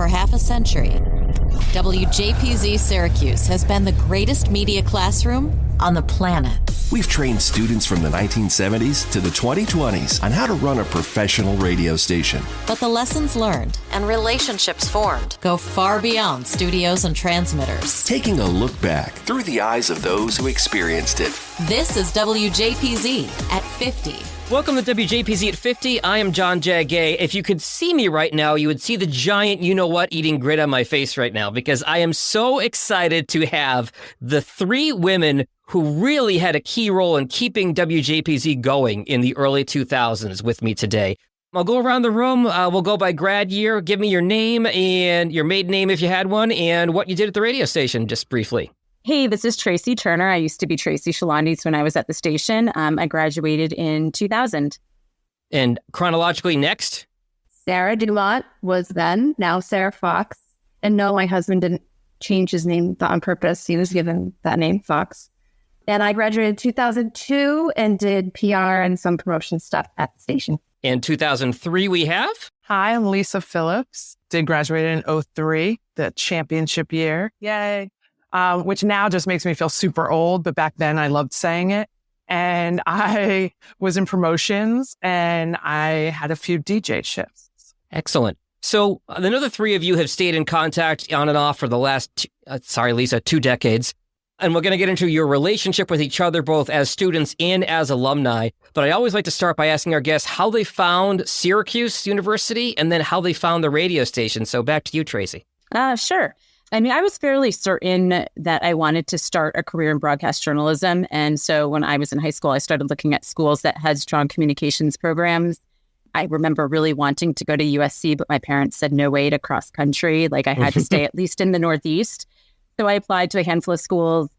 For half a century, WJPZ Syracuse has been the greatest media classroom on the planet. We've trained students from the 1970s to the 2020s on how to run a professional radio station. But the lessons learned and relationships formed go far beyond studios and transmitters. Taking a look back through the eyes of those who experienced it. This is WJPZ at 50. Welcome to WJPZ at 50. I am John Jagay. If you could see me right now, you would see the giant you-know-what eating grin on my face right now because I am so excited to have the three women who really had a key role in keeping WJPZ going in the early 2000s with me today. I'll go around the room. We'll go by grad year. Give me your name and your maiden name if you had one and what you did at the radio station, just briefly. Hey, this is Tracey Turner. I used to be Tracey Chilandese when I was at the station. I graduated in 2000. And chronologically next? Sarah Dumont was then, now Sarah Fox. And no, my husband didn't change his name on purpose. He was given that name, Fox. And I graduated in 2002 and did PR and some promotion stuff at the station. In 2003 we have? Hi, I'm Lisa Phillips. Did graduate in 2003, the championship year. Yay. Which now just makes me feel super old, but back then I loved saying it. And I was in promotions and I had a few DJ shifts. Excellent. So the three of you have stayed in contact on and off for the last, 2 decades. And we're going to get into your relationship with each other, both as students and as alumni. But I always like to start by asking our guests how they found Syracuse University and then how they found the radio station. So back to you, Tracey. Sure. I mean, I was fairly certain that I wanted to start a career in broadcast journalism. And so when I was in high school, I started looking at schools that had strong communications programs. I remember really wanting to go to USC, but my parents said no way to cross country. Like I had to stay at least in the Northeast. So I applied to a handful of schools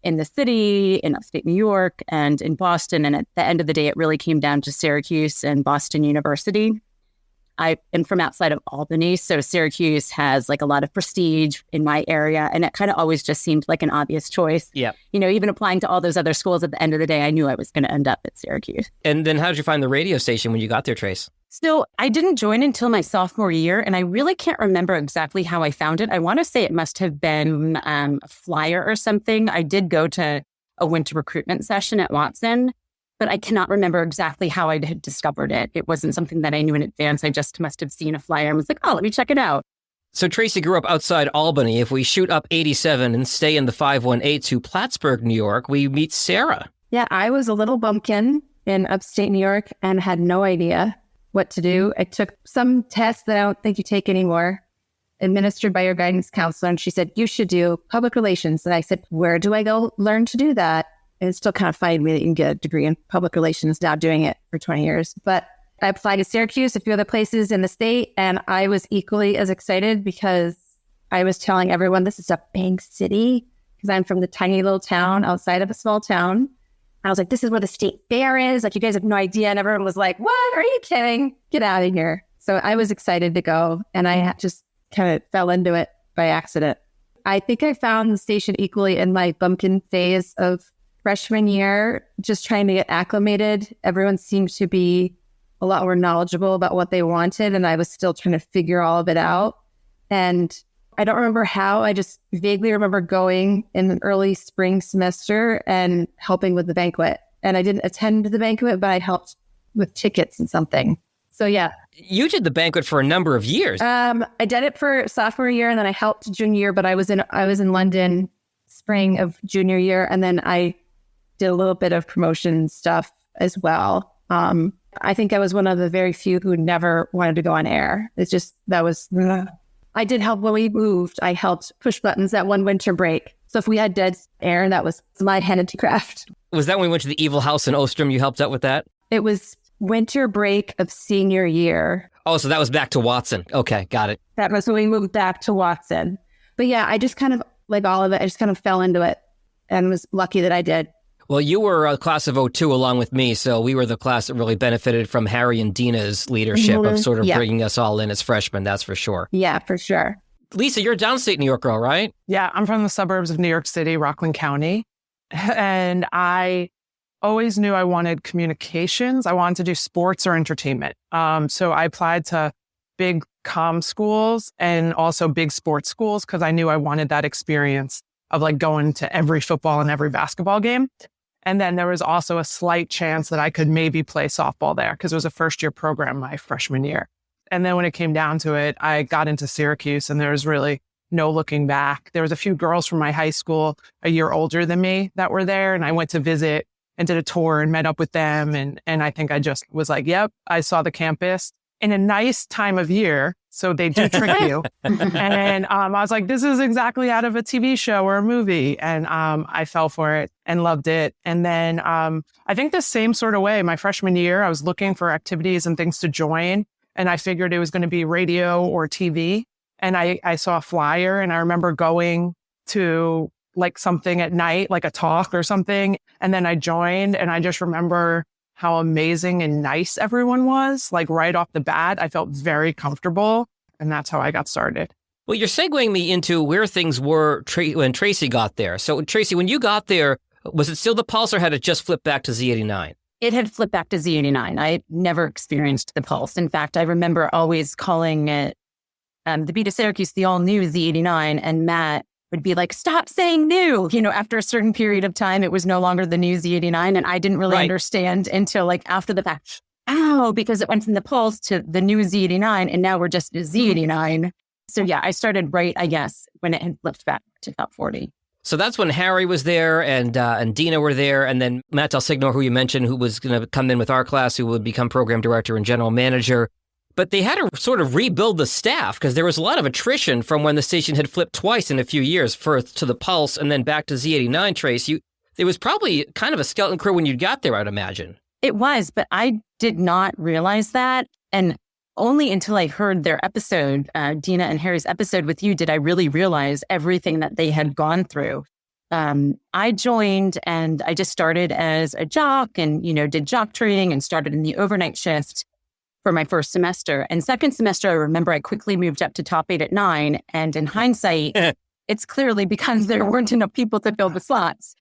in the city, in upstate New York, and in Boston. And at the end of the day, it really came down to Syracuse and Boston University. I am from outside of Albany, so Syracuse has like a lot of prestige in my area, and it kind of always just seemed like an obvious choice. Yeah. You know, even applying to all those other schools, at the end of the day, I knew I was going to end up at Syracuse. And then how did you find the radio station when you got there, Trace? So I didn't join until my sophomore year, and I really can't remember exactly how I found it. I want to say it must have been a flyer or something. I did go to a winter recruitment session at Watson, but I cannot remember exactly how I had discovered it. It wasn't something that I knew in advance. I just must have seen a flyer and was like, oh, let me check it out. So Tracey grew up outside Albany. If we shoot up 87 and stay in the 518 to Plattsburgh, New York, we meet Sarah. Yeah, I was a little bumpkin in upstate New York and had no idea what to do. I took some tests that I don't think you take anymore, administered by your guidance counselor. And she said, you should do public relations. And I said, where do I go learn to do that? And it's still kind of funny to me that you can get a degree in public relations now doing it for 20 years. But I applied to Syracuse, a few other places in the state, and I was equally as excited because I was telling everyone this is a big city because I'm from the tiny little town outside of a small town. I was like, this is where the state fair is. Like, you guys have no idea. And everyone was like, what? Are you kidding? Get out of here. So I was excited to go, and I just kind of fell into it by accident. I think I found the station equally in my bumpkin phase of freshman year, just trying to get acclimated. Everyone seemed to be a lot more knowledgeable about what they wanted, and I was still trying to figure all of it out. And I don't remember how. I just vaguely remember going in an early spring semester and helping with the banquet. And I didn't attend the banquet, but I helped with tickets and something. So yeah. You did the banquet for a number of years. I did it for sophomore year, and then I helped junior year, but I was in London spring of junior year, and then I did a little bit of promotion stuff as well. I think I was one of the very few who never wanted to go on air. It's just, I did help when we moved. I helped push buttons that one winter break. So if we had dead air, that was my handicraft. Was that when we went to the Evil House in Ostrom? You helped out with that? It was winter break of senior year. Oh, so that was back to Watson. Okay, got it. That was when we moved back to Watson. But yeah, I just kind of, like all of it, I just kind of fell into it and was lucky that I did. Well, you were a class of 02 along with me, so we were the class that really benefited from Harry and Dena's leadership of sort of bringing us all in as freshmen, that's for sure. Yeah, for sure. Lisa, you're a downstate New York girl, right? Yeah, I'm from the suburbs of New York City, Rockland County. And I always knew I wanted communications. I wanted to do sports or entertainment. So I applied to big comm schools and also big sports schools because I knew I wanted that experience of like going to every football and every basketball game. And then there was also a slight chance that I could maybe play softball there because it was a first-year program my freshman year. And then when it came down to it, I got into Syracuse and there was really no looking back. There was a few girls from my high school a year older than me that were there. And I went to visit and did a tour and met up with them. And I think I just was like, yep, I saw the campus in a nice time of year. So they do trick you. And I was like, this is exactly out of a TV show or a movie. And I fell for it and loved it. And then I think the same sort of way, my freshman year, I was looking for activities and things to join. And I figured it was going to be radio or TV. And I saw a flyer and I remember going to like something at night, like a talk or something. And then I joined and I just remember how amazing and nice everyone was. Like right off the bat, I felt very comfortable. And that's how I got started. Well, you're segueing me into where things were when Tracey got there. So Tracey, when you got there, was it still the Pulse or had it just flipped back to Z89? It had flipped back to Z89. I had never experienced the Pulse. In fact, I remember always calling it the Beat of Syracuse, the all-new Z89, and Matt would be like, stop saying new. You know, after a certain period of time, it was no longer the new Z89, and I didn't really understand until like after the fact. Oh, because it went from the Pulse to the new Z89, and now we're just Z89. So yeah, I started right, I guess, when it had flipped back to Top 40. So that's when Harry was there and Dena were there, and then Matt DelSignore, who you mentioned, who was going to come in with our class, who would become program director and general manager. But they had to sort of rebuild the staff because there was a lot of attrition from when the station had flipped twice in a few years, first to the Pulse and then back to Z89, Trace. There was probably kind of a skeleton crew when you got there, I'd imagine. It was, but I did not realize that. And only until I heard their episode, Dena and Harry's episode with you, did I really realize everything that they had gone through. I joined and I just started as a jock and, you know, did jock training and started in the overnight shift for my first semester. And second semester, I remember I quickly moved up to top 8 at 9. And in hindsight, it's clearly because there weren't enough people to fill the slots.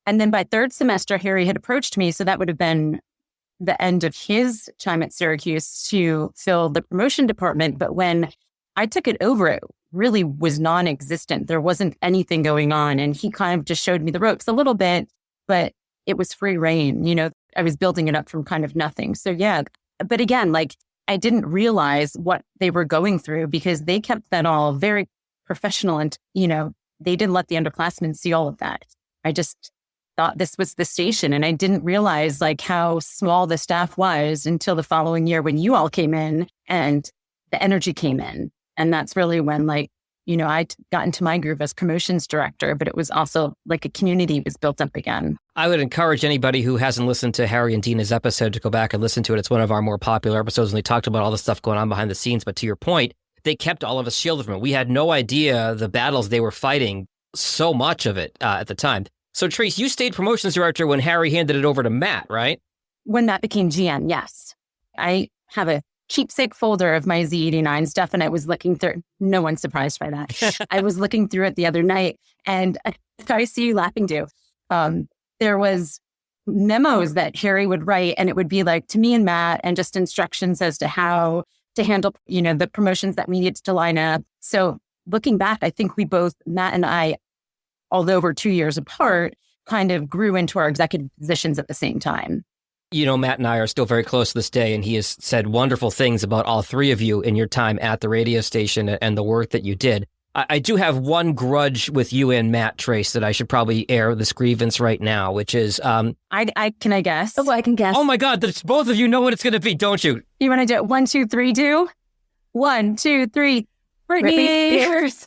And then by third semester, Harry had approached me. So that would have been the end of his time at Syracuse to fill the promotion department. But when I took it over, it really was non-existent. There wasn't anything going on. And he kind of just showed me the ropes a little bit, but it was free reign. You know, I was building it up from kind of nothing. So yeah. But again, like I didn't realize what they were going through because they kept that all very professional and, you know, they didn't let the underclassmen see all of that. I just thought this was the station and I didn't realize like how small the staff was until the following year when you all came in and the energy came in. And that's really when like, you know, I got into my groove as promotions director, but it was also like a community was built up again. I would encourage anybody who hasn't listened to Harry and Dena's episode to go back and listen to it. It's one of our more popular episodes and they talked about all the stuff going on behind the scenes. But to your point, they kept all of us shielded from it. We had no idea the battles they were fighting, so much of it at the time. So Trace, you stayed promotions director when Harry handed it over to Matt, right? When Matt became GM, yes. I have a keepsake folder of my Z89 stuff and I was looking through. No one's surprised by that. I was looking through it the other night and I see you laughing too. There was memos that Harry would write and it would be like to me and Matt and just instructions as to how to handle, you know, the promotions that we needed to line up. So looking back, I think we both, Matt and I, although we're 2 years apart, kind of grew into our executive positions at the same time. You know, Matt and I are still very close to this day, and he has said wonderful things about all three of you in your time at the radio station and the work that you did. I do have one grudge with you and Matt, Trace, that I should probably air this grievance right now, which is... Can I guess? Oh, I can guess. Oh my God, both of you know what it's going to be, don't you? You want to do it? 1, 2, 3, do? 1, 2, 3... Britney Spears.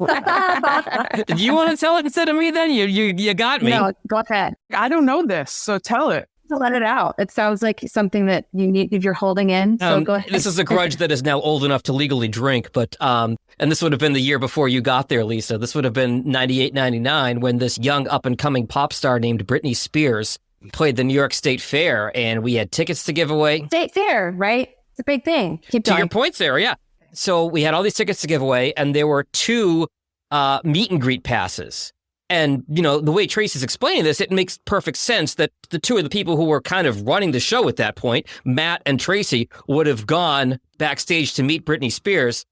Do you want to tell it instead of me then? You got me. No, go ahead. I don't know this, so tell it. Let it out. It sounds like something that you need if you're holding in. So go ahead. This is a grudge that is now old enough to legally drink, but and this would have been the year before you got there, Lisa. This would have been 98, 99 when this young up and coming pop star named Britney Spears played the New York State Fair, and we had tickets to give away. State Fair, right? It's a big thing. Keep to going. your point, Sarah. Yeah. So we had all these tickets to give away, and there were 2 meet and greet passes. And, the way Tracey's explaining this, it makes perfect sense that the two of the people who were kind of running the show at that point, Matt and Tracey, would have gone backstage to meet Britney Spears.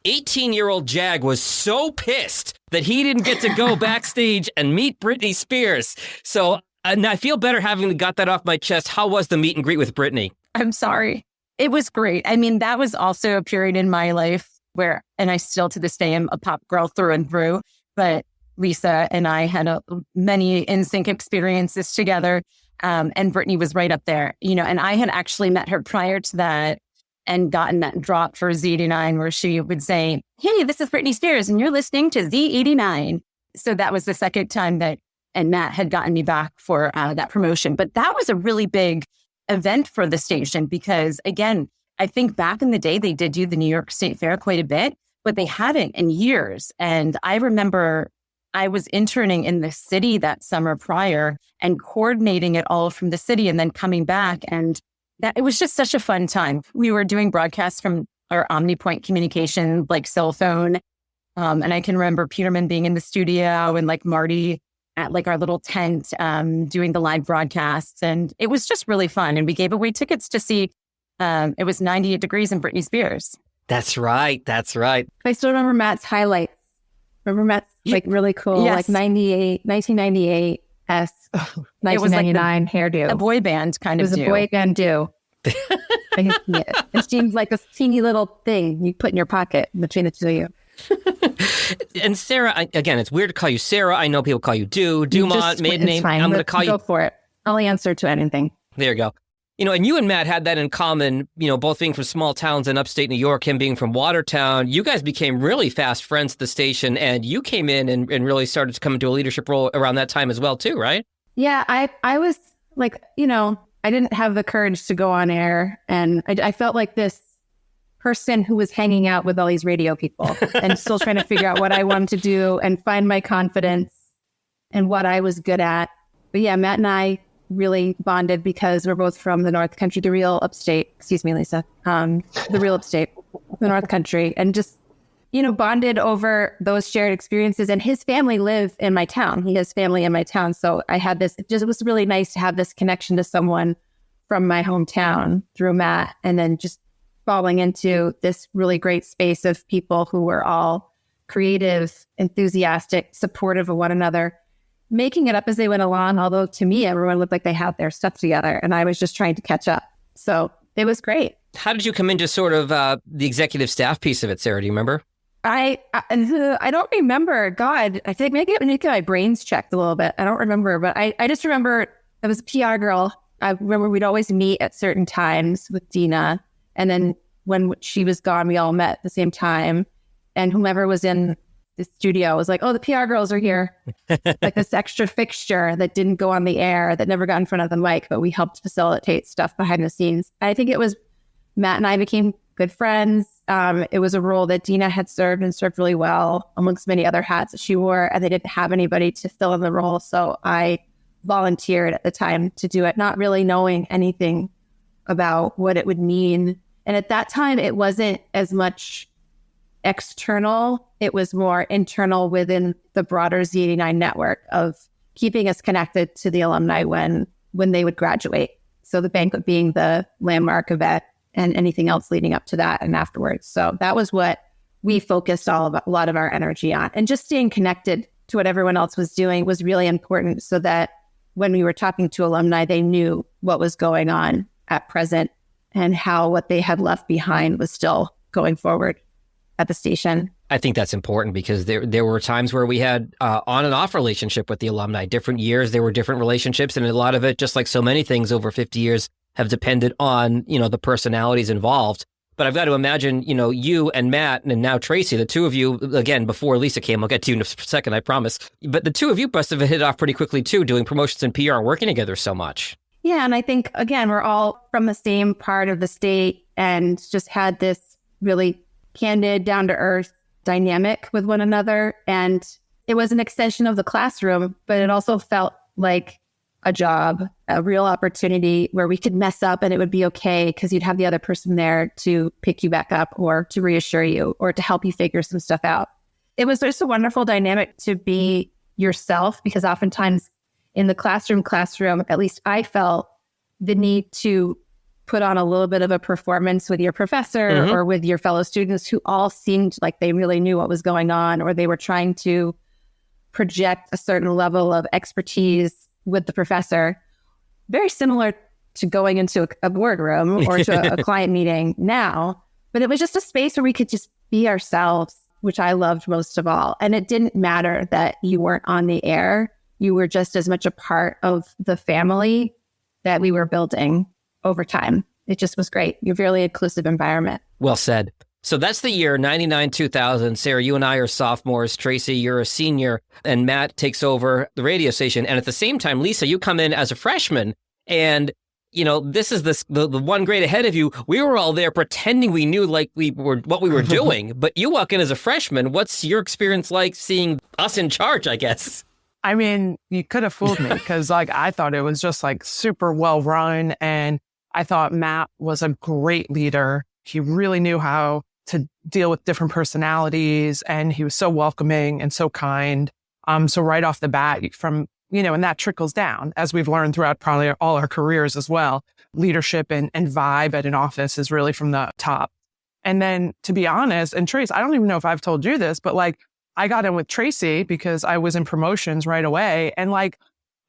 18-year-old Jag was so pissed that he didn't get to go backstage and meet Britney Spears. So and I feel better having got that off my chest. How was the meet and greet with Britney? I'm sorry. It was great. I mean, that was also a period in my life where, and I still to this day am a pop girl through and through, but Lisa and I had many NSYNC experiences together. And Britney was right up there, and I had actually met her prior to that and gotten that drop for Z89 where she would say, "Hey, this is Britney Spears and you're listening to Z89." So that was the second time that, and Matt had gotten me back for that promotion. But that was a really big event for the station because, again, I think back in the day, they did do the New York State Fair quite a bit, but they hadn't in years. And I remember I was interning in the city that summer prior and coordinating it all from the city and then coming back. And that it was just such a fun time. We were doing broadcasts from our OmniPoint communication, like cell phone. And I can remember Peterman being in the studio and like Marty at like our little tent doing the live broadcasts. And it was just really fun. And we gave away tickets to see, it was 98 Degrees and Britney Spears. That's right. I still remember Matt's highlights. Remember Matt's like really cool, Yes. like 1998 1999 hairdo. A boy band kind It of was do. a boy band do. It seemed like a teeny little thing you put in your pocket between the two of you. And Sarah, again, it's weird to call you Sarah. I know people call you Dumont, maiden name. I'm going to call you. Go for it. I'll answer to anything. There you go. And you and Matt had that in common, both being from small towns in upstate New York, him being from Watertown. You guys became really fast friends at the station, and you came in and really started to come into a leadership role around that time as well, too, right? Yeah, I was like, I didn't have the courage to go on air, and I felt like this person who was hanging out with all these radio people and still trying to figure out what I wanted to do and find my confidence and what I was good at. But yeah, Matt and I really bonded because we're both from the North Country, the real upstate. Excuse me, Lisa. The real upstate, the North Country, and just, bonded over those shared experiences. And his family live in my town. He has family in my town. So I had this, it was really nice to have this connection to someone from my hometown through Matt, and then just falling into this really great space of people who were all creative, enthusiastic, supportive of one another, making it up as they went along. Although to me, everyone looked like they had their stuff together and I was just trying to catch up. So it was great. How did you come into sort of the executive staff piece of it, Sarah? Do you remember? I don't remember. God, I think maybe my brain's checked a little bit. I don't remember, but I just remember I was a PR girl. I remember we'd always meet at certain times with Dena. And then when she was gone, we all met at the same time. And whomever was in the studio was like, "Oh, the PR girls are here." Like this extra fixture that didn't go on the air, that never got in front of the mic, but we helped facilitate stuff behind the scenes. I think it was Matt and I became good friends. It was a role that Dena had served and served really well amongst many other hats that she wore, and they didn't have anybody to fill in the role. So I volunteered at the time to do it, not really knowing anything about what it would mean. And at that time, it wasn't as much external. It was more internal within the broader Z89 network of keeping us connected to the alumni when they would graduate. So the banquet being the landmark event and anything else leading up to that and afterwards. So that was what we focused a lot of our energy on. And just staying connected to what everyone else was doing was really important so that when we were talking to alumni, they knew what was going on at present and how what they had left behind was still going forward at the station. I think that's important because there were times where we had on and off relationship with the alumni. Different years, there were different relationships, and a lot of it, just like so many things over 50 years, have depended on, the personalities involved. But I've got to imagine, you and Matt and now Tracey, the two of you, again, before Lisa came, I'll get to you in a second, I promise. But the two of you must have hit it off pretty quickly too, doing promotions and PR and working together so much. Yeah, and I think, again, we're all from the same part of the state and just had this really candid, down-to-earth dynamic with one another. And it was an extension of the classroom, but it also felt like a job, a real opportunity where we could mess up and it would be okay because you'd have the other person there to pick you back up or to reassure you or to help you figure some stuff out. It was just a wonderful dynamic to be yourself, because oftentimes in the classroom, at least I felt the need to put on a little bit of a performance with your professor or with your fellow students who all seemed like they really knew what was going on, or they were trying to project a certain level of expertise with the professor. Very similar to going into a boardroom or to a client meeting now, but it was just a space where we could just be ourselves, which I loved most of all. And it didn't matter that you weren't on the air. You were just as much a part of the family that we were building over time. It just was great. You're a really inclusive environment. Well said. So that's the year 99, 2000. Sarah, you and I are sophomores. Tracy, you're a senior, and Matt takes over the radio station. And at the same time, Lisa, you come in as a freshman, and you know, this is the one grade ahead of you. We were all there pretending we knew like we were what we were doing, but you walk in as a freshman. What's your experience like seeing us in charge, I guess? I mean, you could have fooled me because like I thought it was just like super well run, and I thought Matt was a great leader. He really knew how to deal with different personalities, and he was so welcoming and so kind. So right off the bat, from and that trickles down, as we've learned throughout probably all our careers as well. Leadership and vibe at an office is really from the top. And then, to be honest, and Trace, I don't even know if I've told you this, but like I got in with Tracy because I was in promotions right away. And like,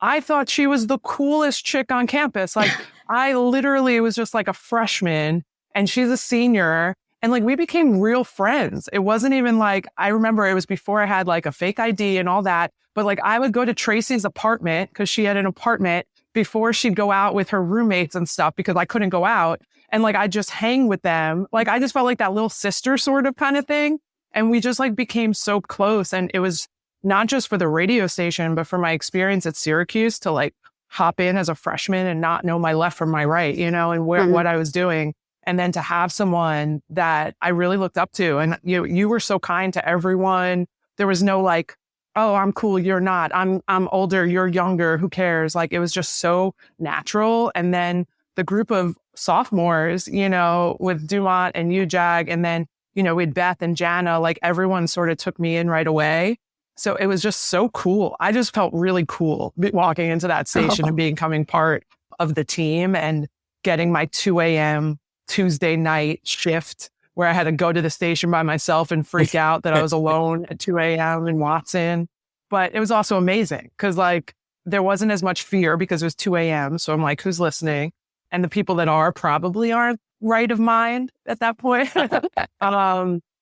I thought she was the coolest chick on campus. Like I literally was just like a freshman and she's a senior. And like, we became real friends. It wasn't even like, I remember it was before I had like a fake ID and all that. But like, I would go to Tracy's apartment because she had an apartment before she'd go out with her roommates and stuff because I couldn't go out. And like, I'd just hang with them. Like, I just felt like that little sister sort of kind of thing. And we just like became so close. And it was not just for the radio station, but for my experience at Syracuse to like hop in as a freshman and not know my left from my right, and what I was doing. And then to have someone that I really looked up to, and you were so kind to everyone. There was no like, oh, I'm cool, you're not. I'm older, you're younger, who cares? Like, it was just so natural. And then the group of sophomores, with Dumont and Wjpz, and then, with Beth and Jana, like everyone sort of took me in right away. So it was just so cool. I just felt really cool walking into that station and becoming part of the team and getting my 2 a.m. Tuesday night shift where I had to go to the station by myself and freak out that I was alone at 2 a.m. in Watson. But it was also amazing because like there wasn't as much fear because it was 2 a.m. So I'm like, who's listening? And the people that are probably aren't right of mind at that point.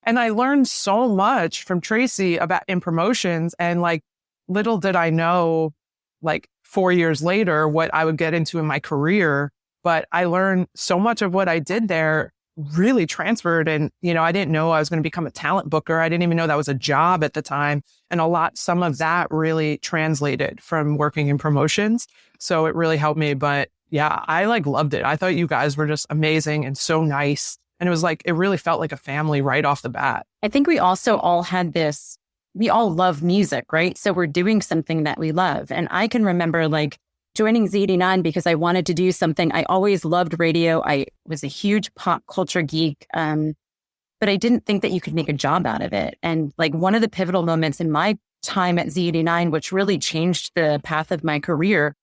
And I learned so much from Tracy about in promotions, and like little did I know like 4 years later what I would get into in my career. But I learned so much of what I did there really transferred. And, I didn't know I was going to become a talent booker. I didn't even know that was a job at the time. And some of that really translated from working in promotions. So it really helped me. But yeah, I like loved it. I thought you guys were just amazing and so nice. And it was like, it really felt like a family right off the bat. I think we also all had this, we all love music, right? So we're doing something that we love. And I can remember like joining Z89 because I wanted to do something. I always loved radio. I was a huge pop culture geek, but I didn't think that you could make a job out of it. And like one of the pivotal moments in my time at Z89, which really changed the path of my career,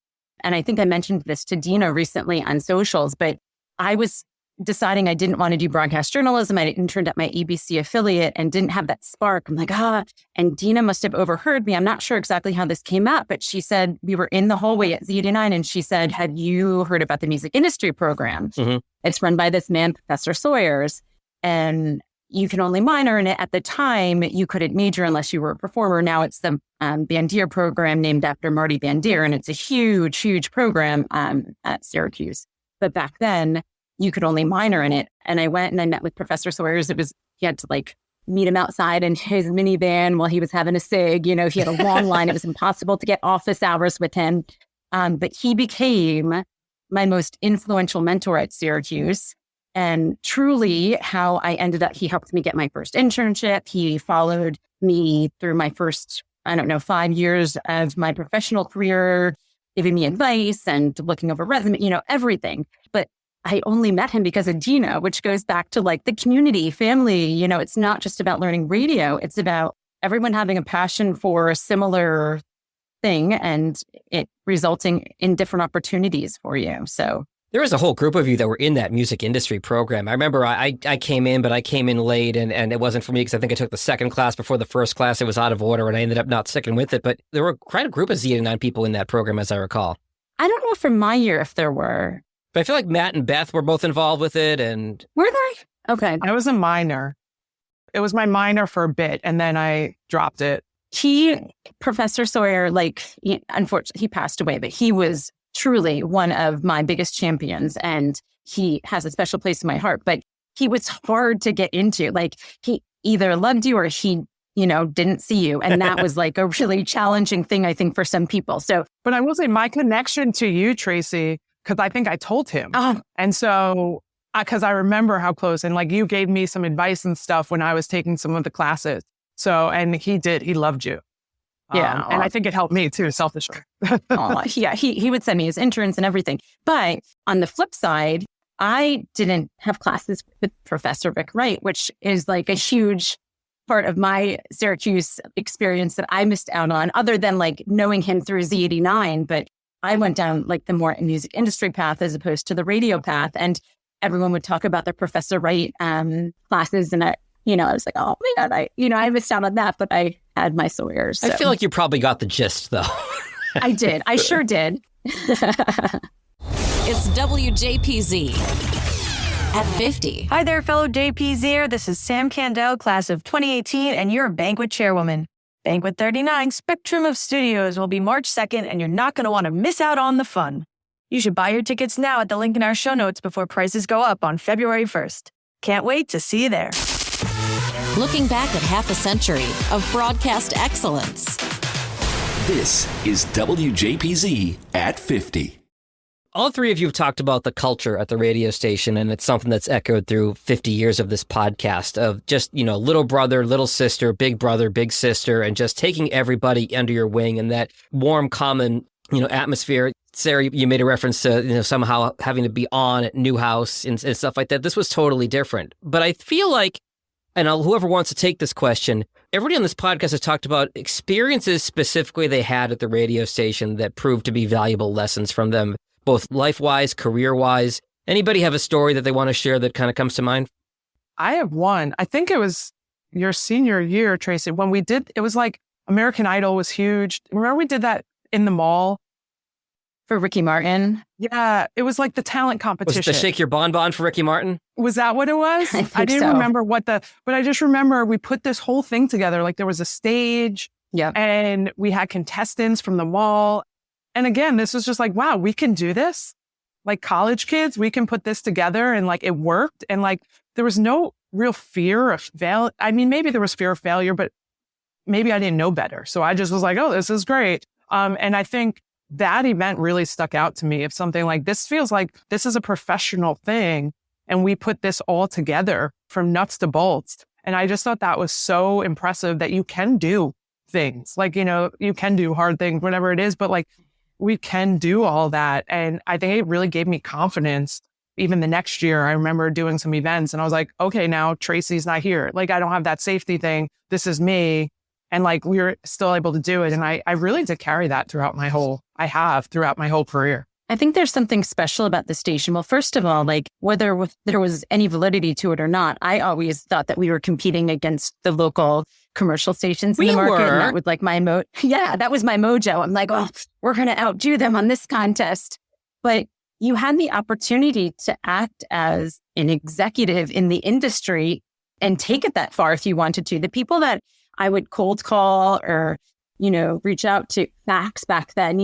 and I think I mentioned this to Dena recently on socials, but I was deciding I didn't want to do broadcast journalism. I interned at my ABC affiliate and didn't have that spark. I'm like, and Dena must have overheard me. I'm not sure exactly how this came up, but she said, we were in the hallway at Z89 and she said, have you heard about the music industry program? Mm-hmm. It's run by this man, Professor Sawyers, and you can only minor in it. At the time, you couldn't major unless you were a performer. Now it's the Bandier program named after Marty Bandier, and it's a huge, huge program at Syracuse. But back then, you could only minor in it. And I went and I met with Professor Sawyers. He had to like meet him outside in his minivan while he was having a cig. He had a long line. It was impossible to get office hours with him. But he became my most influential mentor at Syracuse. And truly how I ended up, he helped me get my first internship. He followed me through my first, 5 years of my professional career, giving me advice and looking over resume, everything. But I only met him because of Dena, which goes back to like the community, family. It's not just about learning radio. It's about everyone having a passion for similar thing and it resulting in different opportunities for you. So there was a whole group of you that were in that music industry program. I remember I came in, but I came in late and it wasn't for me because I think I took the second class before the first class. It was out of order and I ended up not sticking with it. But there were quite a group of Z89 people in that program, as I recall. I don't know from my year if there were. But I feel like Matt and Beth were both involved with it. And Were they? Okay. I was a minor. It was my minor for a bit and then I dropped it. Professor Sawyer, unfortunately, he passed away, but he was truly one of my biggest champions and he has a special place in my heart, but he was hard to get into. Like he either loved you or he, didn't see you. And that was like a really challenging thing, I think, for some people. So, but I will say my connection to you, Tracey, because I think I told him. And so, because I remember how close and like you gave me some advice and stuff when I was taking some of the classes. So, and he loved you. Yeah. And I think it helped me too, selfishly. Yeah, he would send me his interns and everything. But on the flip side, I didn't have classes with Professor Vic Wright, which is like a huge part of my Syracuse experience that I missed out on, other than like knowing him through Z89. But I went down like the more music industry path as opposed to the radio path. And everyone would talk about their Professor Wright classes. And I was like, oh my God, I missed out on that, but I had my Sawyers. So. I feel like you probably got the gist, though. I did. I sure did. It's WJPZ at 50. Hi there, fellow JPZer. This is Sam Candell, class of 2018, and you're a banquet chairwoman. Banquet 39, Spectrum of Studios, will be March 2nd, and you're not going to want to miss out on the fun. You should buy your tickets now at the link in our show notes before prices go up on February 1st. Can't wait to see you there. Looking back at half a century of broadcast excellence. This is WJPZ at 50. All three of you have talked about the culture at the radio station, and it's something that's echoed through 50 years of this podcast of just, little brother, little sister, big brother, big sister, and just taking everybody under your wing and that warm, common, atmosphere. Sarah, you made a reference to, somehow having to be on at Newhouse and stuff like that. This was totally different. But I feel like, and whoever wants to take this question, everybody on this podcast has talked about experiences specifically they had at the radio station that proved to be valuable lessons from them, both life-wise, career-wise. Anybody have a story that they want to share that kind of comes to mind? I have one. I think it was your senior year, Tracey, when we did, it was like American Idol was huge. Remember we did that in the mall? For Ricky Martin? Yeah, it was like the talent competition. Was it the Shake Your Bon for Ricky Martin? Was that what it was? I didn't remember but I just remember we put this whole thing together. Like there was a stage and we had contestants from the mall. And again, this was just like, wow, we can do this. Like college kids, we can put this together and like it worked. And like there was no real fear of failure. I mean, maybe there was fear of failure, but maybe I didn't know better. So I just was like, oh, this is great. And I think that event really stuck out to me of something like this feels like this is a professional thing. And we put this all together from nuts to bolts. And I just thought that was so impressive that you can do things like, you can do hard things, whatever it is, but like we can do all that. And I think it really gave me confidence. Even the next year, I remember doing some events and I was like, okay, now Tracey's not here. Like, I don't have that safety thing. This is me. And like, we were still able to do it. And I really did carry that throughout my whole career. I think there's something special about the station. Well, first of all, like whether there was any validity to it or not, I always thought that we were competing against the local commercial stations in the market. And that was like that was my mojo. I'm like, oh, we're going to outdo them on this contest. But you had the opportunity to act as an executive in the industry and take it that far if you wanted to. The people that I would cold call or, reach out to fax back then,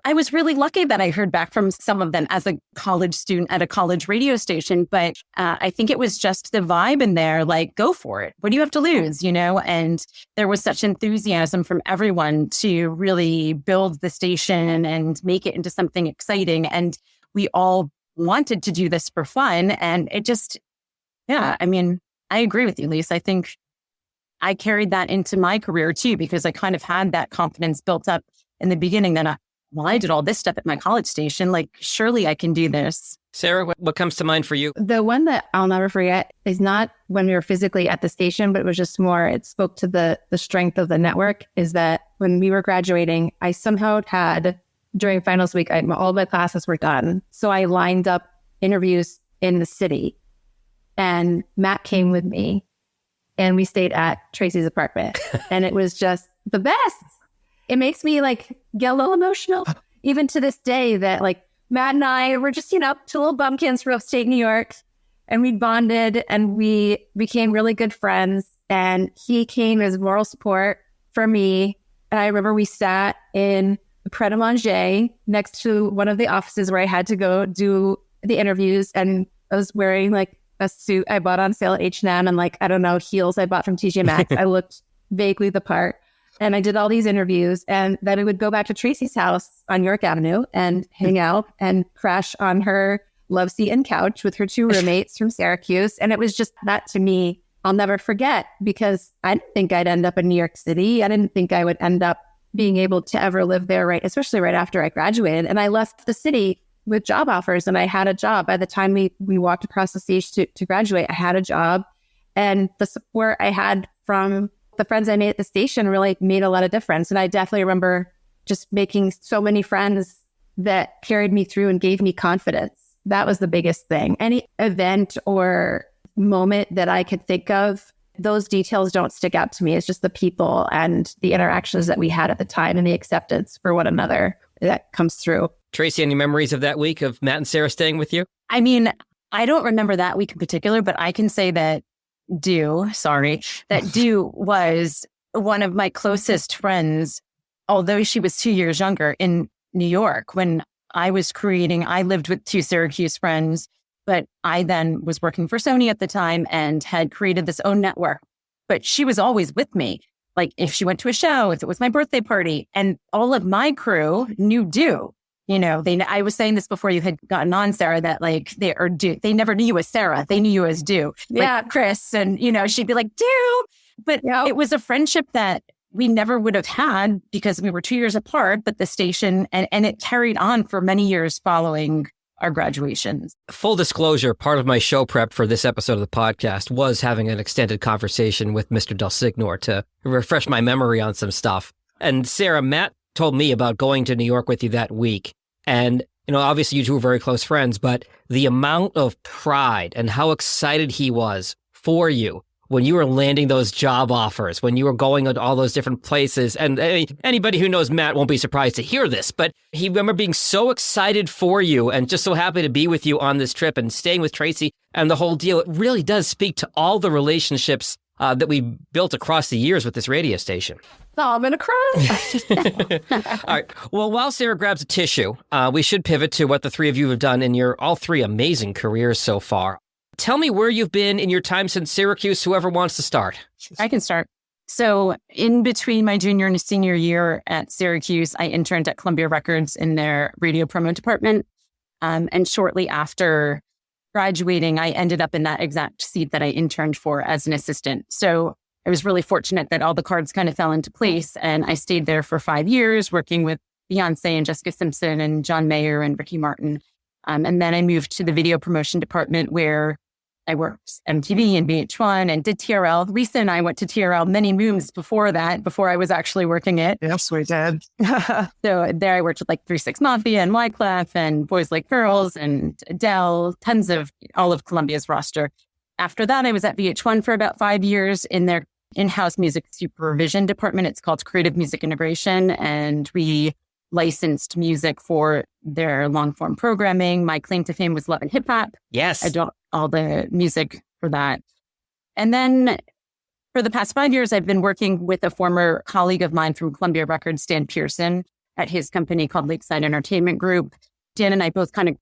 I was really lucky that I heard back from some of them as a college student at a college radio station. But I think it was just the vibe in there, like, go for it. What do you have to lose, And there was such enthusiasm from everyone to really build the station and make it into something exciting. And we all wanted to do this for fun. And it just, I agree with you, Lisa. I think I carried that into my career too, because I kind of had that confidence built up in the beginning that I did all this stuff at my college station. Like, surely I can do this. Sarah, what comes to mind for you? The one that I'll never forget is not when we were physically at the station, but it was just more, it spoke to the strength of the network, is that when we were graduating, I somehow had, during finals week, all my classes were done. So I lined up interviews in the city, and Matt came with me, and we stayed at Tracey's apartment. And it was just the best. It makes me get a little emotional, even to this day, that Matt and I were just, two little bumpkins from upstate New York, and we bonded and we became really good friends. And he came as moral support for me. And I remember we sat in the Pret-a-Manger next to one of the offices where I had to go do the interviews. And I was wearing a suit I bought on sale at H&M and heels I bought from TJ Maxx. I looked vaguely the part. And I did all these interviews, and then I would go back to Tracey's house on York Avenue and hang out and crash on her love seat and couch with her two roommates from Syracuse. And it was just that, to me, I'll never forget, because I didn't think I'd end up in New York City. I didn't think I would end up being able to ever live there, especially right after I graduated. And I left the city with job offers, and I had a job. By the time we walked across the stage to graduate, I had a job. And the support I had from the friends I made at the station really made a lot of difference. And I definitely remember just making so many friends that carried me through and gave me confidence. That was the biggest thing. Any event or moment that I could think of, those details don't stick out to me. It's just the people and the interactions that we had at the time and the acceptance for one another that comes through. Tracey, any memories of that week of Matt and Sarah staying with you? I mean, I don't remember that week in particular, but I can say that Dew was one of my closest friends, although she was 2 years younger, in New York. When I was creating, I lived with two Syracuse friends, but I then was working for Sony at the time and had created this own network. But she was always with me. If she went to a show, if it was my birthday party, and all of my crew knew Dew. I was saying this before you had gotten on, Sarah, that they never knew you as Sarah. They knew you as Dew. Yeah. Chris, and, she'd be like, Dew. But It was a friendship that we never would have had because we were 2 years apart, but the station, and it carried on for many years following our graduations. Full disclosure, part of my show prep for this episode of the podcast was having an extended conversation with Mr. DelSignore to refresh my memory on some stuff. And Sarah, Matt told me about going to New York with you that week. And, obviously you two were very close friends, but the amount of pride and how excited he was for you when you were landing those job offers, when you were going to all those different places. And anybody who knows Matt won't be surprised to hear this, but he remember being so excited for you and just so happy to be with you on this trip and staying with Tracey and the whole deal. It really does speak to all the relationships that we built across the years with this radio station. Oh, I'm going to cry. All right. Well, while Sarah grabs a tissue, we should pivot to what the three of you have done in your all three amazing careers so far. Tell me where you've been in your time since Syracuse, whoever wants to start. I can start. So in between my junior and senior year at Syracuse, I interned at Columbia Records in their radio promo department. And shortly after graduating, I ended up in that exact seat that I interned for as an assistant. So I was really fortunate that all the cards kind of fell into place. And I stayed there for 5 years, working with Beyonce and Jessica Simpson and John Mayer and Ricky Martin. And then I moved to the video promotion department where I worked MTV and VH1 and did TRL. Lisa and I went to TRL many moons before that, before I was actually working it. Yes, we did. So there I worked with 3-6 Mafia and Wjpz and Boys Like Girls and Adele, tons of all of Columbia's roster. After that, I was at VH1 for about 5 years in their in-house music supervision department. It's called Creative Music Integration, and we licensed music for their long-form programming. My claim to fame was Love and Hip Hop. Yes. I do all the music for that. And then for the past 5 years, I've been working with a former colleague of mine from Columbia Records, Dan Pearson, at his company called Lakeside Entertainment Group. Dan and I both kind of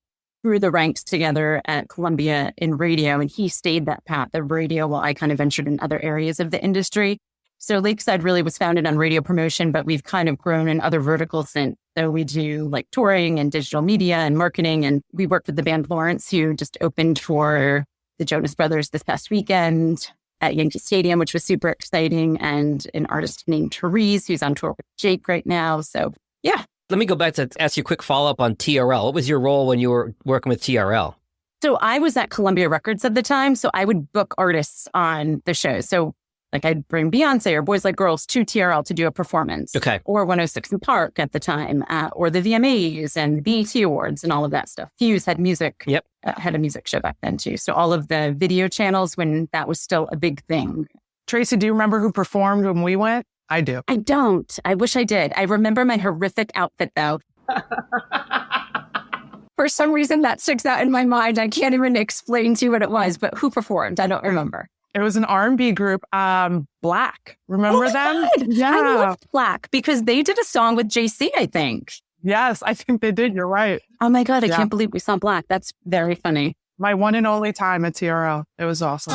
grew the ranks together at Columbia in radio, and he stayed that path of radio while I kind of ventured in other areas of the industry. So Lakeside really was founded on radio promotion, but we've kind of grown in other verticals since. So we do touring and digital media and marketing. And we worked with the band Lawrence, who just opened for the Jonas Brothers this past weekend at Yankee Stadium, which was super exciting. And an artist named Therese, who's on tour with Jake right now. So yeah. Let me go back to ask you a quick follow-up on TRL. What was your role when you were working with TRL? So I was at Columbia Records at the time, so I would book artists on the show. So like I'd bring Beyonce or Boys Like Girls to TRL to do a performance. Okay. Or 106 in Park at the time, or the VMAs and BET Awards and all of that stuff. Hughes had music. Yep. Had a music show back then too. So all of the video channels when that was still a big thing. Tracy, do you remember who performed when we went? I do. I don't. I wish I did. I remember my horrific outfit though. For some reason that sticks out in my mind. I can't even explain to you what it was, but who performed? I don't remember. It was an R&B group, Black. Remember them? God. Yeah. I loved Black because they did a song with JC, I think. Yes, I think they did. You're right. Oh my God, I can't believe we saw Black. That's very funny. My one and only time at TRL. It was awesome.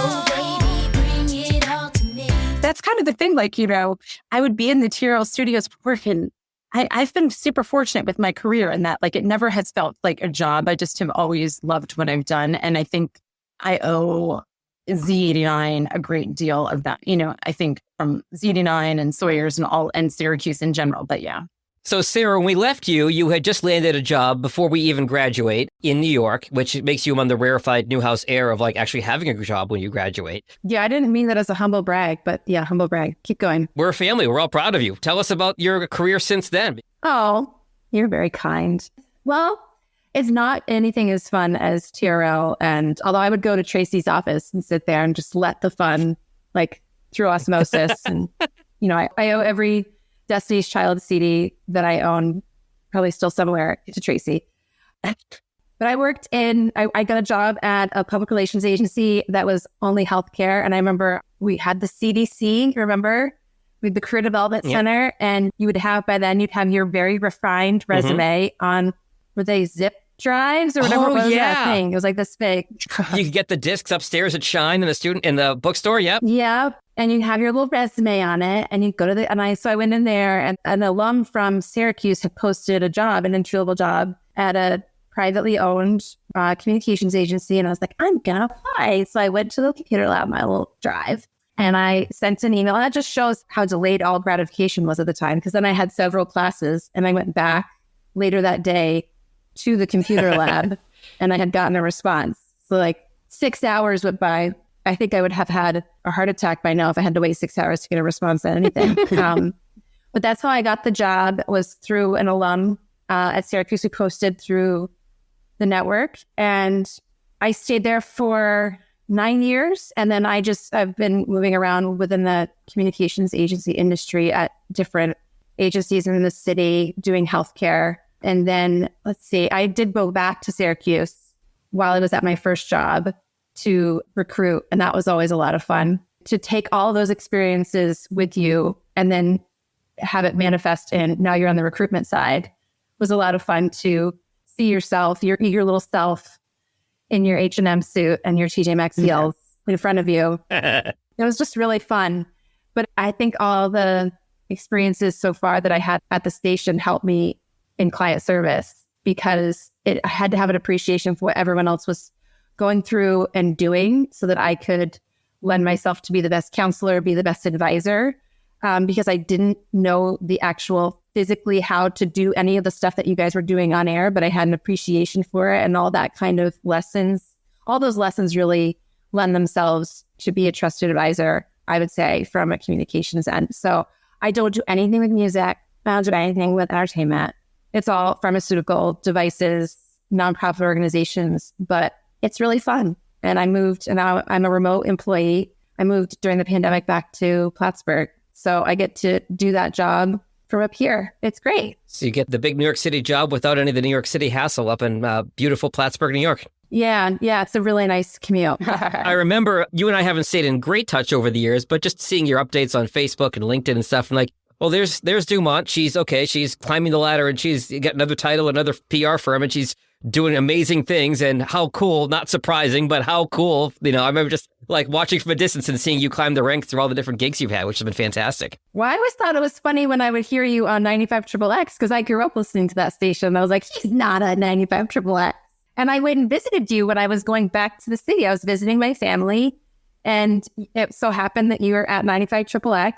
That's kind of the thing. Like, you know, I would be in the TRL studios working. I've been super fortunate with my career in that, like, it never has felt like a job. I just have always loved what I've done. And I think I owe Z89 a great deal of that. You know, I think from Z89 and Sawyer's and Syracuse in general. But yeah. So, Sarah, when we left you, you had just landed a job before we even graduate in New York, which makes you among the rarefied Newhouse air of like actually having a job when you graduate. Yeah, I didn't mean that as a humble brag, but yeah, humble brag. Keep going. We're a family. We're all proud of you. Tell us about your career since then. Oh, you're very kind. Well, it's not anything as fun as TRL. And although I would go to Tracy's office and sit there and just let the fun, like through osmosis. And, you know, I owe every Destiny's Child CD that I own, probably still somewhere, to Tracy. But I worked I got a job at a public relations agency that was only healthcare. And I remember we had the CDC, remember? We had the Career Development Center. And you would have, by then, you'd have your very refined resume on, were they zip drives or whatever it was that thing? It was like this big. You could get the discs upstairs at Shine in the bookstore. Yep. Yeah. And you have your little resume on it and you go to so I went in there and an alum from Syracuse had posted a job, an entry-level job at a privately owned communications agency. And I was like, I'm going to apply. So I went to the computer lab, my little drive, and I sent an email. And that just shows how delayed all gratification was at the time. Because then I had several classes and I went back later that day to the computer lab and I had gotten a response. So like 6 hours went by. I think I would have had a heart attack by now if I had to wait 6 hours to get a response on anything. But that's how I got the job, was through an alum at Syracuse who posted through the network. And I stayed there for 9 years. And then I've been moving around within the communications agency industry at different agencies in the city doing healthcare. And then, let's see, I did go back to Syracuse while I was at my first job to recruit. And that was always a lot of fun to take all those experiences with you and then have it manifest in now you're on the recruitment side. It was a lot of fun to see yourself, your eager little self in your H&M suit and your TJ Maxx heels in front of you. It was just really fun. But I think all the experiences so far that I had at the station helped me in client service because I had to have an appreciation for what everyone else was going through and doing so that I could lend myself to be the best counselor, be the best advisor, because I didn't know the actual physically how to do any of the stuff that you guys were doing on air, but I had an appreciation for it and all that kind of lessons. All those lessons really lend themselves to be a trusted advisor, I would say, from a communications end. So I don't do anything with music. I don't do anything with entertainment. It's all pharmaceutical devices, nonprofit organizations, but it's really fun. And I moved, and now I'm a remote employee. I moved during the pandemic back to Plattsburgh. So I get to do that job from up here. It's great. So you get the big New York City job without any of the New York City hassle up in beautiful Plattsburgh, New York. Yeah. It's a really nice commute. I remember you and I haven't stayed in great touch over the years, but just seeing your updates on Facebook and LinkedIn and stuff, and like, well, there's Dumont. She's climbing the ladder and she's got another title, another PR firm, and she's doing amazing things. And how cool, not surprising, but how cool. You know, I remember just like watching from a distance and seeing you climb the ranks through all the different gigs you've had, which has been fantastic. Well, I always thought it was funny when I would hear you on 95 XXX because I grew up listening to that station. I was like, she's not on 95 XXX. And I went and visited you when I was going back to the city. I was visiting my family, and it so happened that you were at 95 XXX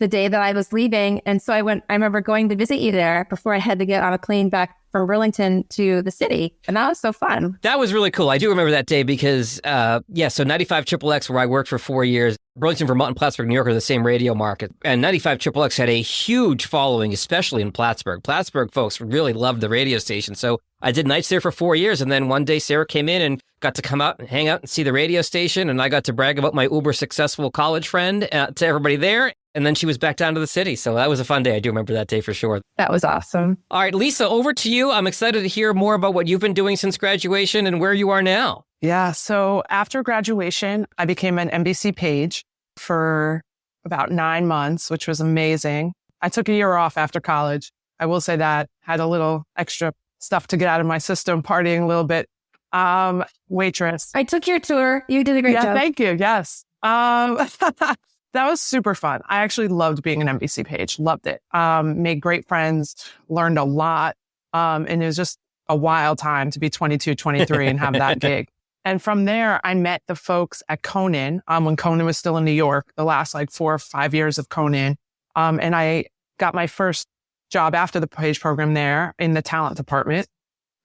the day that I was leaving. And so I remember going to visit you there before I had to get on a plane back from Burlington to the city. And that was so fun. That was really cool. I do remember that day because, so 95 XXX, where I worked for 4 years, Burlington, Vermont, and Plattsburgh, New York are the same radio market. And 95 XXX had a huge following, especially in Plattsburgh. Plattsburgh folks really loved the radio station. So I did nights there for 4 years. And then one day Sarah came in and got to come out and hang out and see the radio station. And I got to brag about my uber successful college friend to everybody there. And then she was back down to the city. So that was a fun day. I do remember that day for sure. That was awesome. All right, Lisa, over to you. I'm excited to hear more about what you've been doing since graduation and where you are now. Yeah. So after graduation, I became an NBC page for about 9 months, which was amazing. I took a year off after college. I will say that. Had a little extra stuff to get out of my system, partying a little bit. Wjpz. I took your tour. You did a great job. Thank you. Yes. That was super fun. I actually loved being an NBC page. Loved it. Made great friends, learned a lot. And it was just a wild time to be 22, 23 and have that gig. And from there, I met the folks at Conan when Conan was still in New York, the last 4 or 5 years of Conan. And I got my first job after the page program there in the talent department.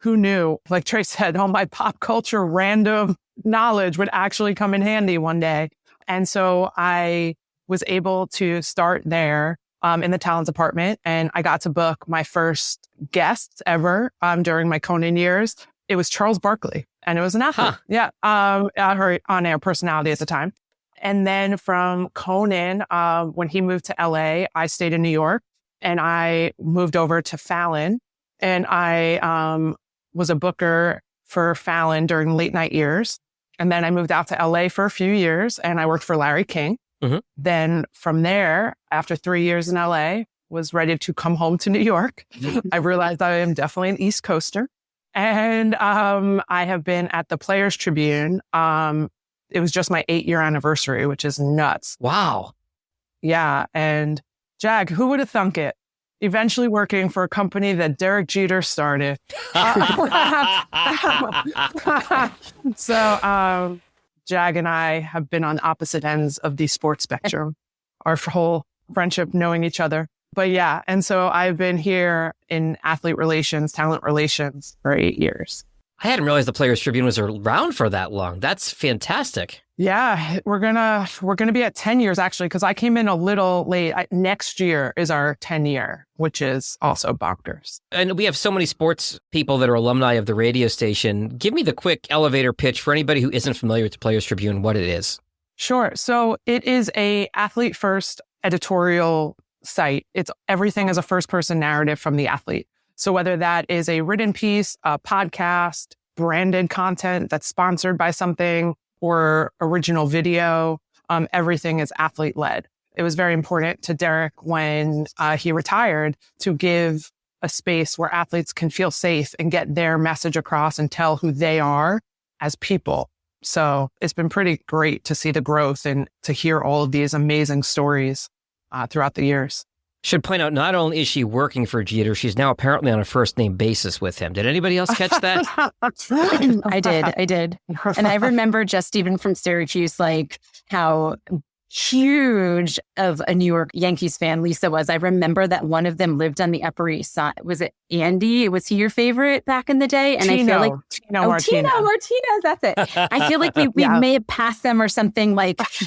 Who knew, like Trace said, all my pop culture random knowledge would actually come in handy one day. And so I was able to start there in the talent department. And I got to book my first guests ever during my Conan years. It was Charles Barkley, and it was an athlete. Huh. Yeah, her on-air personality at the time. And then from Conan, when he moved to LA, I stayed in New York, and I moved over to Fallon. And I was a booker for Fallon during late night years. And then I moved out to LA for a few years, and I worked for Larry King. Mm-hmm. Then from there, after 3 years in LA, was ready to come home to New York. I realized I am definitely an East Coaster. And I have been at the Players Tribune. It was just my 8-year anniversary, which is nuts. Wow. Yeah. And Jag, who would have thunk it? Eventually working for a company that Derek Jeter started. So Jag and I have been on opposite ends of the sports spectrum, our whole friendship, knowing each other. But yeah, and so I've been here in athlete relations, talent relations for 8 years. I hadn't realized the Players Tribune was around for that long. That's fantastic. Yeah, we're gonna be at 10 years actually, because I came in a little late. Next year is our 10 year, which is also bonkers. And we have so many sports people that are alumni of the radio station. Give me the quick elevator pitch for anybody who isn't familiar with the Players Tribune, what it is. Sure. So it is a athlete first editorial site. It's everything as a first person narrative from the athlete. So whether that is a written piece, a podcast, branded content that's sponsored by something, or original video, everything is athlete led. It was very important to Derek when he retired to give a space where athletes can feel safe and get their message across and tell who they are as people. So it's been pretty great to see the growth and to hear all of these amazing stories throughout the years. Should point out, not only is she working for Jeter, she's now apparently on a first name basis with him. Did anybody else catch that? I did. And I remember just even from Syracuse, how huge of a New York Yankees fan Lisa was. I remember that one of them lived on the Upper East Side. Was it Andy? Was he your favorite back in the day? And Tino, I feel like Tino Martinez, that's it. I feel like we may have passed them or something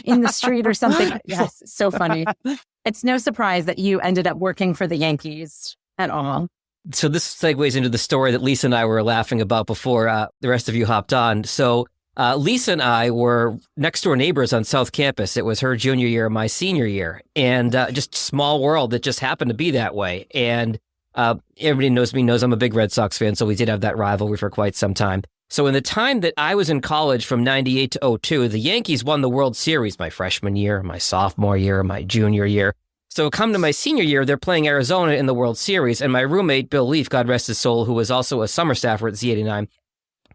in the street or something. Yes, so funny. It's no surprise that you ended up working for the Yankees at all. So this segues into the story that Lisa and I were laughing about before the rest of you hopped on. So Lisa and I were next door neighbors on South Campus. It was her junior year, my senior year, and just small world. It just happened to be that way. And everybody knows me, knows I'm a big Red Sox fan, so we did have that rivalry for quite some time. So in the time that I was in college from 98 to 02, the Yankees won the World Series my freshman year, my sophomore year, my junior year. So come to my senior year, they're playing Arizona in the World Series. And my roommate, Bill Leaf, God rest his soul, who was also a summer staffer at Z89,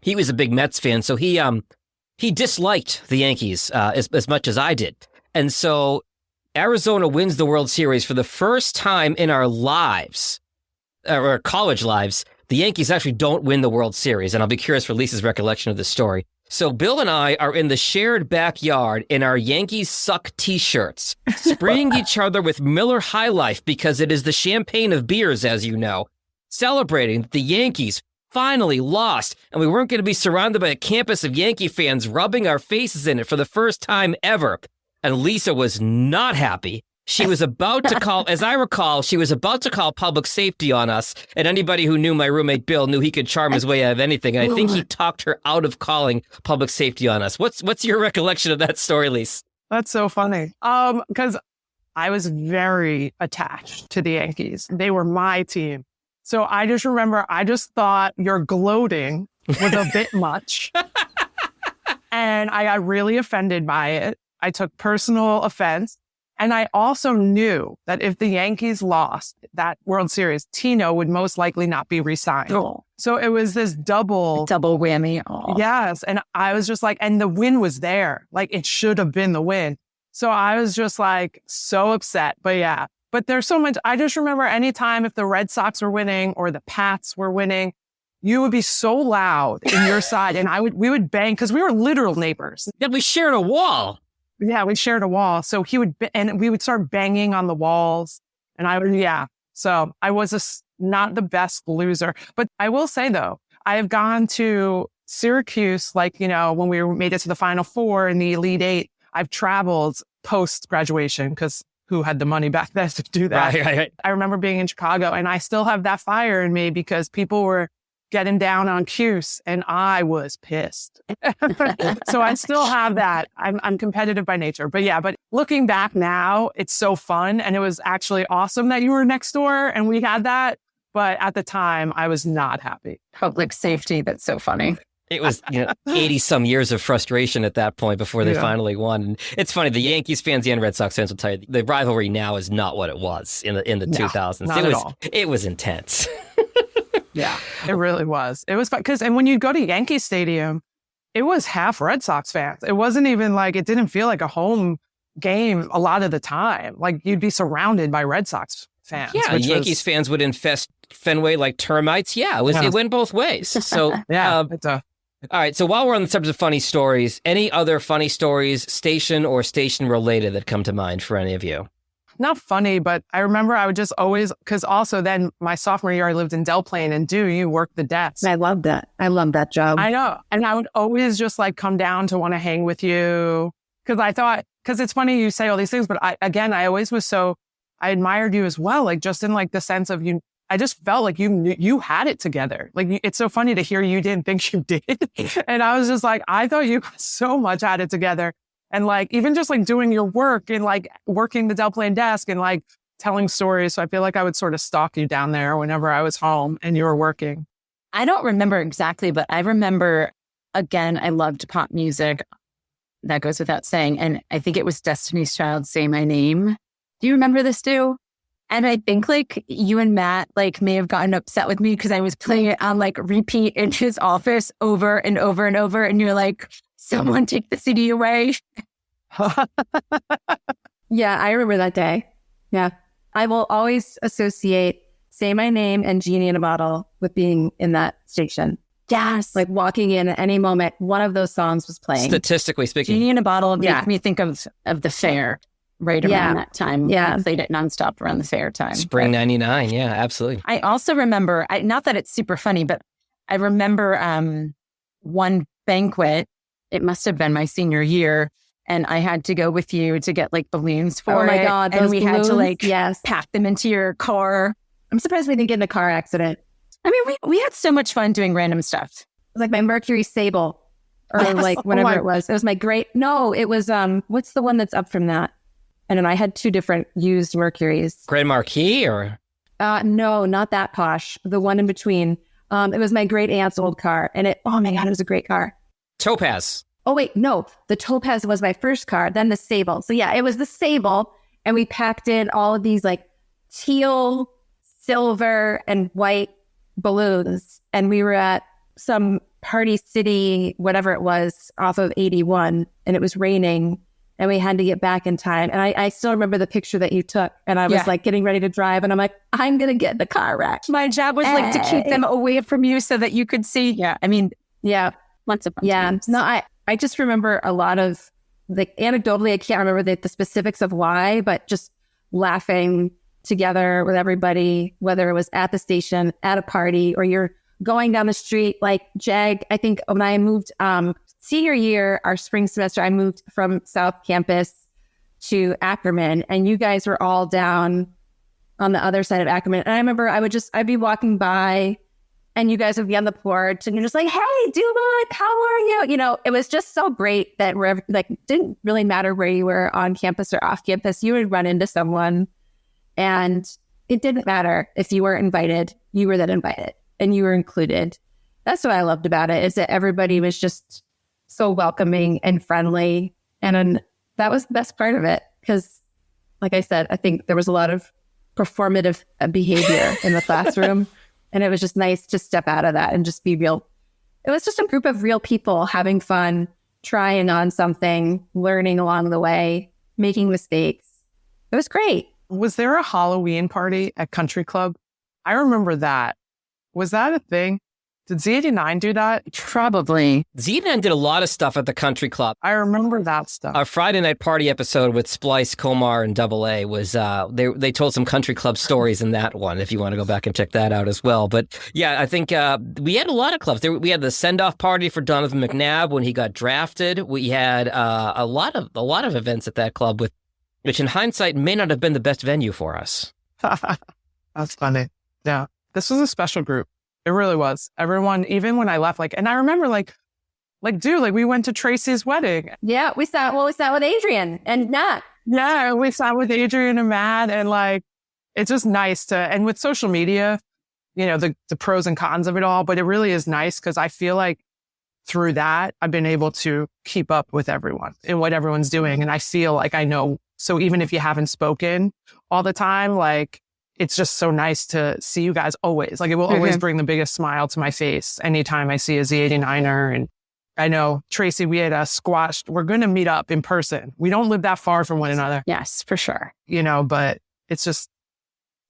he was a big Mets fan. So he disliked the Yankees as much as I did. And so Arizona wins the World Series for the first time in our lives, or college lives. The Yankees actually don't win the World Series, and I'll be curious for Lisa's recollection of this story. So Bill and I are in the shared backyard in our Yankees suck t-shirts, spraying each other with Miller High Life because it is the champagne of beers, as you know. celebrating the Yankees finally lost, and we weren't going to be surrounded by a campus of Yankee fans rubbing our faces in it for the first time ever. And Lisa was not happy. She was about to call, as I recall, she was about to call public safety on us. And anybody who knew my roommate Bill knew he could charm his way out of anything. And I think he talked her out of calling public safety on us. What's your recollection of that story, Lisa? That's so funny. Because I was very attached to the Yankees. They were my team. So I just remember, I just thought your gloating was a bit much. And I got really offended by it. I took personal offense. And I also knew that if the Yankees lost that World Series, Tino would most likely not be re-signed. Oh. So it was this double whammy. Oh. Yes. And I was just like, and the win was there. Like, it should have been the win. So I was just like so upset. But yeah, but there's so much. I just remember anytime if the Red Sox were winning or the Pats were winning, you would be so loud in your side. And we would bang because we were literal neighbors. Yeah, we shared a wall. Yeah, we shared a wall. So and we would start banging on the walls. And so I was not the best loser. But I will say, though, I have gone to Syracuse, like, when we made it to the Final Four in the Elite Eight. I've traveled post-graduation because who had the money back then to do that? Right. I remember being in Chicago, and I still have that fire in me because people were getting down on Cuse, and I was pissed. So I still have that. I'm competitive by nature. But looking back now, it's so fun. And it was actually awesome that you were next door and we had that. But at the time, I was not happy. Public safety, that's so funny. It was 80 some years of frustration at that point before they finally won. And it's funny, the Yankees fans and Red Sox fans will tell you the rivalry now is not what it was in the 2000s. Not at all. It was intense. Yeah, it really was. It was fun and when you go to Yankee Stadium, it was half Red Sox fans. It wasn't even like, it didn't feel like a home game a lot of the time. Like, you'd be surrounded by Red Sox fans. Yeah, Yankees fans would infest Fenway like termites. Yeah, it went both ways. So all right. So while we're on the subject of funny stories, any other funny stories, station or station related, that come to mind for any of you? Not funny, but I remember I would just always, because also then my sophomore year, I lived in Del Plaine, and you worked the desk. I love that. I love that job. I know. And I would always just like come down to want to hang with you. Because it's funny you say all these things, but I always was I admired you as well. Like, just in like the sense of you, I just felt like you had it together. Like, it's so funny to hear you didn't think you did. And I was just like, I thought you so much had it together. And like, even just like doing your work and like working the Del Plaine desk and like telling stories. So I feel like I would sort of stalk you down there whenever I was home and you were working. I don't remember exactly, but I remember, again, I loved pop music. That goes without saying. And I think it was Destiny's Child, Say My Name. Do you remember this too? And I think like you and Matt like may have gotten upset with me because I was playing it on like repeat in his office over and over and over. And you're like, someone take the CD away. Yeah, I remember that day. Yeah. I will always associate Say My Name and Genie in a Bottle with being in that station. Yes. Like walking in at any moment, one of those songs was playing. Statistically speaking. Genie in a Bottle makes me think of the fair right around that time. Yeah. I played it nonstop around the fair time. Spring 99. Yeah, absolutely. I also remember, not that it's super funny, but I remember one banquet. It must have been my senior year. And I had to go with you to get like balloons for it. Oh my God. And we balloons? had to like yes. pack them into your car. I'm surprised we didn't get in a car accident. I mean, we had so much fun doing random stuff. It was like my Mercury Sable or like whatever it was. It was my it was, what's the one that's up from that? And then I had two different used Mercuries. Grand Marquis or? No, not that posh. The one in between. It was my great aunt's old car. And oh my God, it was a great car. Topaz. Oh, wait, no. The Topaz was my first car, then the Sable. So yeah, it was the Sable. And we packed in all of these like teal, silver, and white balloons. And we were at some Party City, whatever it was, off of 81. And it was raining. And we had to get back in time. And I still remember the picture that you took. And I was like getting ready to drive. And I'm like, I'm going to get in the car wreck. My job was like to keep them away from you so that you could see. Yeah. I mean, lots of fun times. No, I just remember a lot of, like, anecdotally, I can't remember the specifics of why, but just laughing together with everybody, whether it was at the station, at a party, or you're going down the street. Like Jag, I think when I moved senior year, our spring semester, I moved from South Campus to Ackerman, and you guys were all down on the other side of Ackerman. And I remember I'd be walking by, and you guys would be on the porch, and you're just like, "Hey, Dumont, how are you?" You know, it was just so great that wherever, like, didn't really matter where you were on campus or off campus, you would run into someone, and it didn't matter if you weren't invited, you were then invited, and you were included. That's what I loved about it, is that everybody was just so welcoming and friendly, and that was the best part of it. Because, like I said, I think there was a lot of performative behavior in the classroom. And it was just nice to step out of that and just be real. It was just a group of real people having fun, trying on something, learning along the way, making mistakes. It was great. Was there a Halloween party at Country Club? I remember that. Was that a thing? Did Z89 do that? Probably. Z89 did a lot of stuff at the Country Club. I remember that stuff. Our Friday night party episode with Splice, Komar, and Double A was, they told some Country Club stories in that one, if you want to go back and check that out as well. But yeah, I think we had a lot of clubs. We had the send-off party for Donovan McNabb when he got drafted. We had a lot of events at that club, which in hindsight may not have been the best venue for us. That's funny. Yeah, this was a special group. It really was. Everyone, even when I left, and I remember, we went to Tracey's wedding. Yeah, we sat with Adrian and Matt. Yeah, we sat with Adrian and Matt, and it's just nice and with social media, you know, the pros and cons of it all, but it really is nice because I feel like through that, I've been able to keep up with everyone and what everyone's doing. And I feel like I know. So even if you haven't spoken all the time, it's just so nice to see you guys always. It will always bring the biggest smile to my face anytime I see a Z89er. And I know, Tracey, we had squashed. We're going to meet up in person. We don't live that far from one another. Yes, for sure. You know, but it's just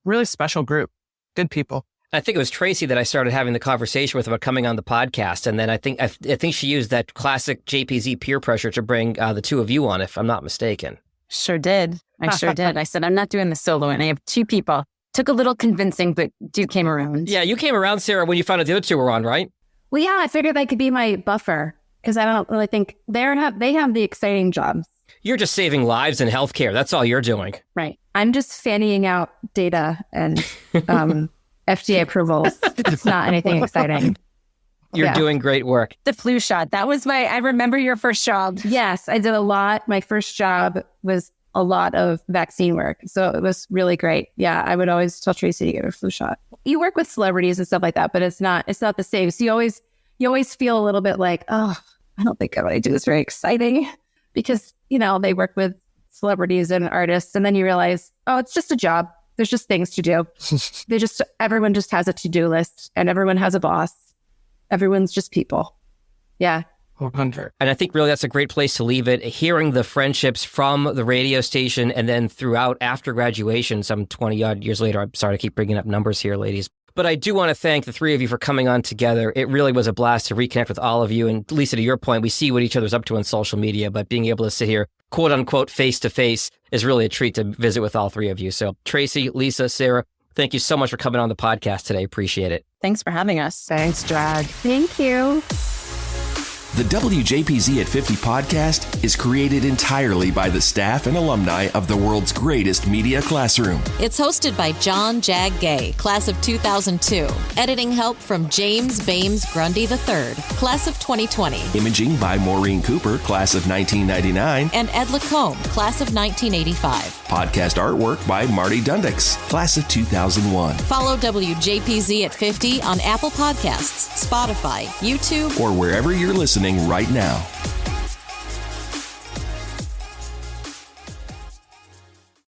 really special group. Good people. I think it was Tracey that I started having the conversation with about coming on the podcast. And then I think she used that classic JPZ peer pressure to bring the two of you on, if I'm not mistaken. Sure did. I sure did. I said, I'm not doing this solo, and I have two people. Took a little convincing, but Duke came around. Yeah, you came around, Sarah, when you found out the other two were on, right? Well, yeah, I figured they could be my buffer because I don't really think they have the exciting jobs. You're just saving lives in healthcare. That's all you're doing. Right. I'm just fannying out data and FDA approvals. It's not anything exciting. You're doing great work. The flu shot. That was I remember your first job. Yes, I did a lot. My first job was a lot of vaccine work. So it was really great. Yeah, I would always tell Tracey to get her flu shot. You work with celebrities and stuff like that, but it's not the same. So you always feel a little bit like, oh, I don't think what I do is very exciting because, you know, they work with celebrities and artists. And then you realize, oh, it's just a job. There's just things to do. Everyone just has a to-do list and everyone has a boss. Everyone's just people. Yeah. And I think really that's a great place to leave it. Hearing the friendships from the radio station and then throughout after graduation, some 20 odd years later. I'm sorry to keep bringing up numbers here, ladies. But I do want to thank the three of you for coming on together. It really was a blast to reconnect with all of you. And Lisa, to your point, we see what each other's up to on social media, but being able to sit here, quote unquote, face to face is really a treat to visit with all three of you. So Tracey, Lisa, Sarah, thank you so much for coming on the podcast today. Appreciate it. Thanks for having us. Thanks, Jag. Thank you. The WJPZ at 50 podcast is created entirely by the staff and alumni of the world's greatest media classroom. It's hosted by John Jag Gay, class of 2002. Editing help from James Bames Grundy III, class of 2020. Imaging by Maureen Cooper, class of 1999. And Ed Lacombe, class of 1985. Podcast artwork by Marty Dundix, class of 2001. Follow WJPZ at 50 on Apple Podcasts, Spotify, YouTube, or wherever you're listening right now.